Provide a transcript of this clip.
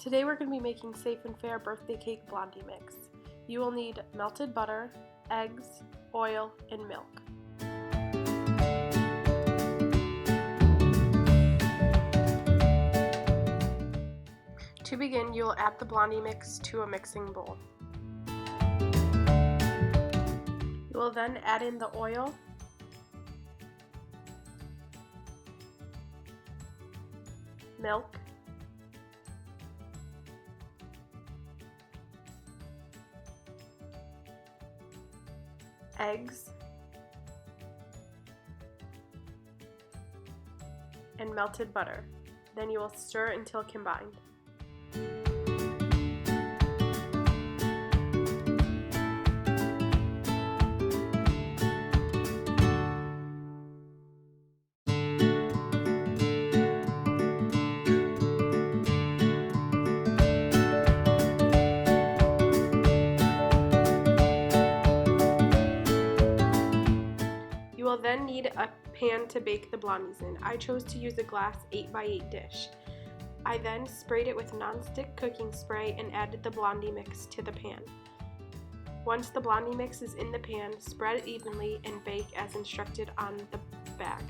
Today we're going to be making Safe and Fair birthday cake blondie mix. You will need melted butter, eggs, oil, and milk. To begin, you will add the blondie mix to a mixing bowl. You will then add in the oil, milk, eggs, and melted butter. Then you will stir until combined. You will then need a pan to bake the blondies in. I chose to use a glass 8x8 dish. I then sprayed it with non-stick cooking spray and added the blondie mix to the pan. Once the blondie mix is in the pan, spread evenly and bake as instructed on the bag.